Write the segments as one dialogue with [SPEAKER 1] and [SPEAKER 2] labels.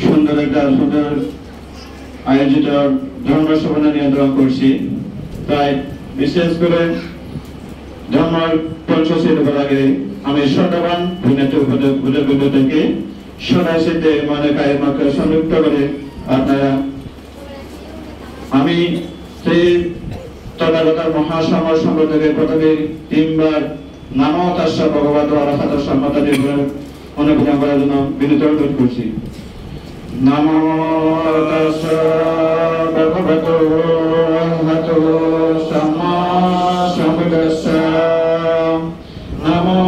[SPEAKER 1] সুন্দর একটা সুন্দর আয়োজিত ধর্মসভা নিয়ন্ত্রণ করছি। তাই বিশেষ করে ধর্ম পঞ্চশীল আগে আমি সদাবান ভূতবৃন্দ থেকে সদাশীতে মানে কায়মাকে সংযুক্ত করে আপনারা আমি সেই তথাগতার মহাসমর সংঘ থেকে প্রথমে 3 বার নামো তাস্য ভগবতো অরহত সম্মা অনুভূতি করার জন্য বিনীত অনুরোধ করছি। নামো তাস্য ভগবতো অরহত সম্মা সম্বুদ্ধস্য। নামো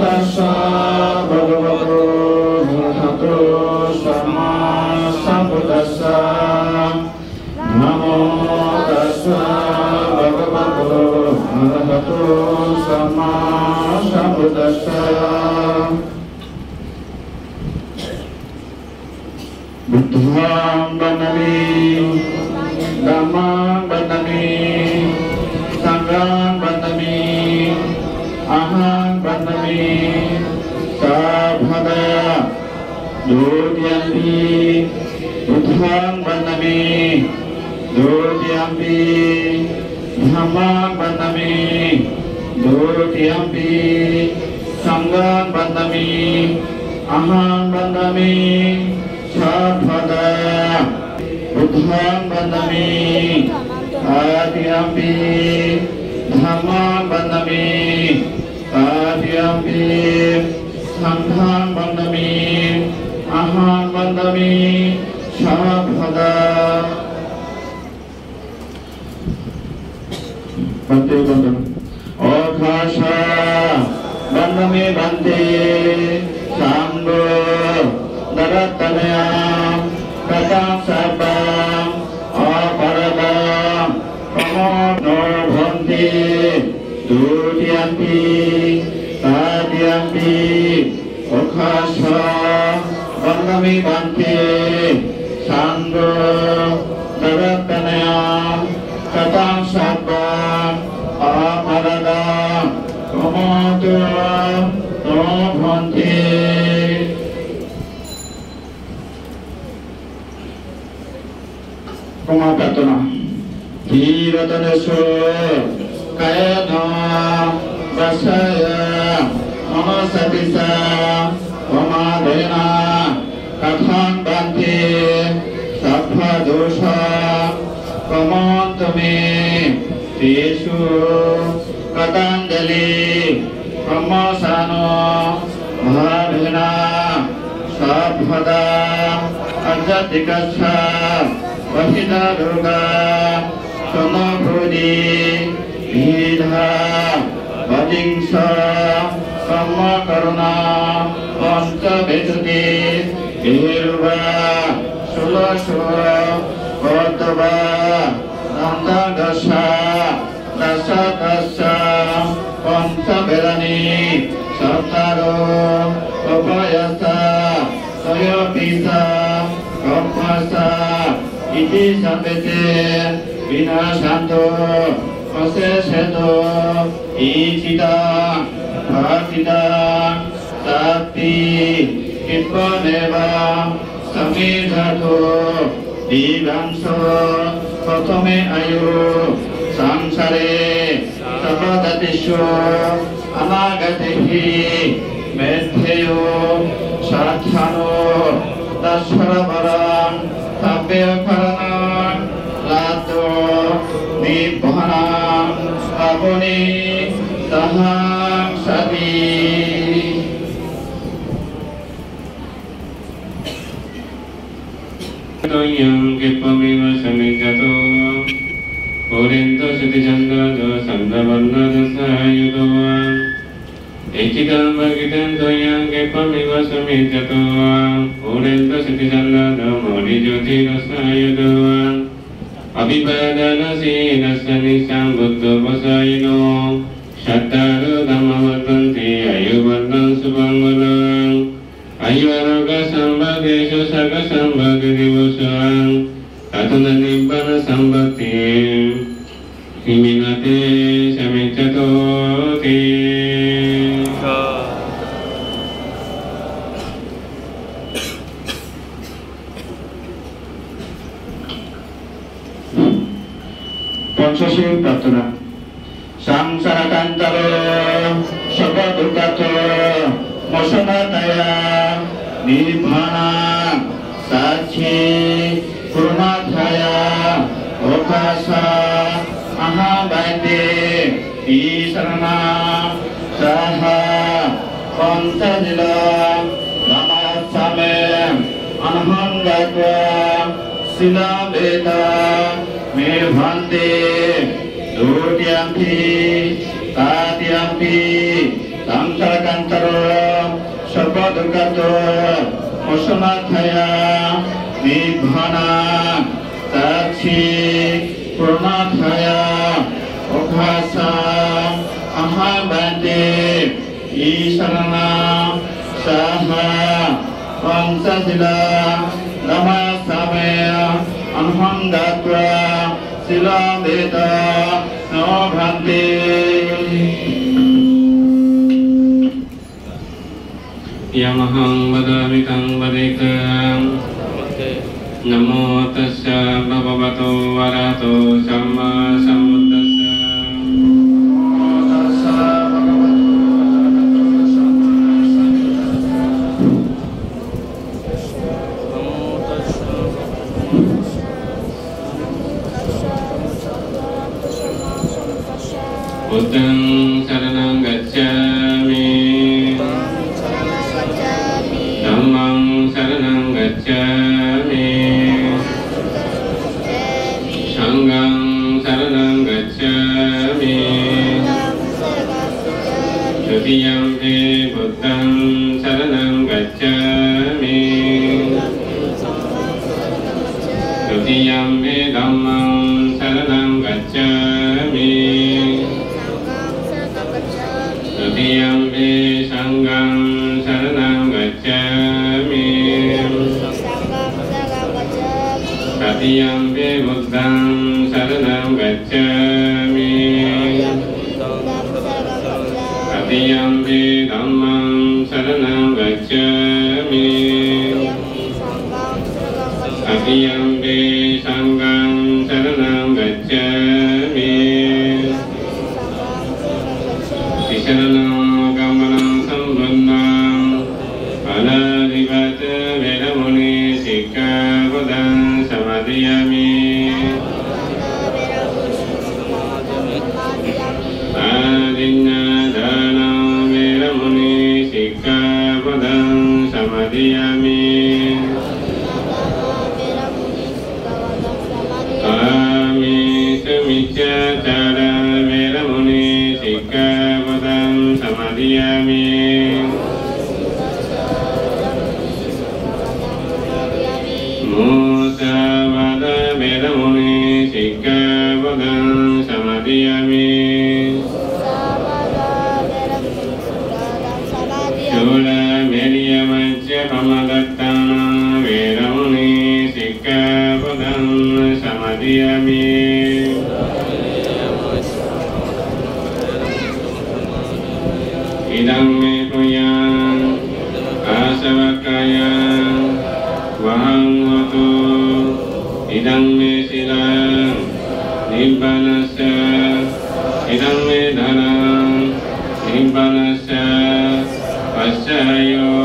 [SPEAKER 1] তাস্য ভগবতো অরহত সম্মা সম্বুদ্ধস্য। নামো তাস্য ভগবতো অরহত সম্মা সম্বুদ্ধস্য। বুদ্ধং বন্দামি ধম্মং বন্দামি সংঘং বন্দামি অহং বন্দামি সর্বদা দুর্যন্তি। বুদ্ধং বন্দামি দুর্যন্তি ধম্মং বন্দামি দুর্যন্তি সংঘং বন্দামি অহং বন্দামি সর্বদা। বুদ্ধং বন্দামি আদ্যম্পি ধম্মং বন্দামি আদ্যম্পি সংঘং বন্দামি অহং বন্দামি সর্বদা। বন্দে বন্দন অঘাস বন্দমে বন্দে সাঙ্গ দরতনয়াম কদাম সর্বম অপরদম প্রমোদো ভন্তি দুর্যন্তি তাদ্যন্তি অঘাস বন্দমে বন্দে সাঙ্গ দরতনয়াম কদাম সর্বম অপরদম প্রমোদো ভন্তি। ক্ষমা প্রার্থনা। ধীরতনেষু কায়েন বসায় মম সতিসা প্রমাদেন কথং বান্তি সভ্য দোষ কমন্তু মে তেষু কদাঞ্জলি ব্রহ্মসানো ভাবেন সর্বদা অর্জতিগচ্ছ বহিদা দুর্গা সমভূতি বিধা বজিংস কর্মকরুণা পঞ্চবেদুতি বিরুবা ষোলশ কর্তবা নন্দদশ দশ দশ পঞ্চবেদানি সপ্তাহ উভয়স ত্রয়োপিশ কম্পস ইতি সম্বেতে বিনাশান্তো অশেষেতো ইচিতা ভাতিতা তাতি কৃপণেবা সমিধাতো দিবাংশ প্রথমে আয়ু সংসারে সপদতিষু অনাগতিহি মেধেয় সাক্ষানো দশরবরং সাব্যকরণং লাতো নিবহনং পাবনি সহং সতি।
[SPEAKER 2] Toyang kepamiva samijato Orento sati chandado sandavarna dasayudo Ekidam bhagitam toyang kepamiva samijato Orento sati chandado mori jyoti dasayudo Abhivadana sinasani sambuddho vasayino Shattaro dhammavatanti ayuvarnan subhangalang Ayuvaroga sambhagesho saga sambhagadivosan Tatana nibbana sambhati Himinate samichatoti
[SPEAKER 1] Shashi প্রার্থনা সংসারাকান্তর সর্বদুঃখাত মোশনাতয়া নির্ভাণা সাক্ষী পূর্ণাধ্যায়া ওকাশা আহাবাইতে ঈশরণা সাহা পঞ্চজিল রামাসামে অনহঙ্গত শিলাবেদ মে ভান্তে দুটিয়াম্পি তাতিয়াম্পি সংসারাকান্তর সর্বদুঃখাত মোশনাথয়া নির্ভাণা সাক্ষী পূর্ণাধ্যায়া ওঘাসা আহাবান্তে ঈশরণা Saha পঞ্চশিলা রামাসামে অনহঙ্গত্বা শিলাবেদ no ভান্তে
[SPEAKER 2] Yamahang badami tang badikam Namo tassa bhagavato varato samma sambuddhassa Buddhang saranang gacchami Dhammang saranang gacchami Sanghang saranang gacchami Dutiyampi buddhang saranang gacchami Dutiyampi dhammang saranang gacchami Dutiyampi sanghang saranang gacchami Tatiyampi buddhang saranang gacchami Tatiyampi dhammang saranang gacchami Tatiyampi sanghang saranang gacchami Saranang gamanang sambuddhang Anadivata vedamuni sikkhapadang samadhiyami Adinna dana vedamuni sikkhapadang samadhiyami Kami sumiccacara vedamuni sikkhapadang samadhiyami Musavada vedamuni sikkhapadang samadhiyami Sula mediya macca pamadattana vedamuni sikkhapadang samadhiyami Idang me puyang asavakayang vahang hotu Idang me silang nibbanasya Idang me dhanang nibbanasya pasyayo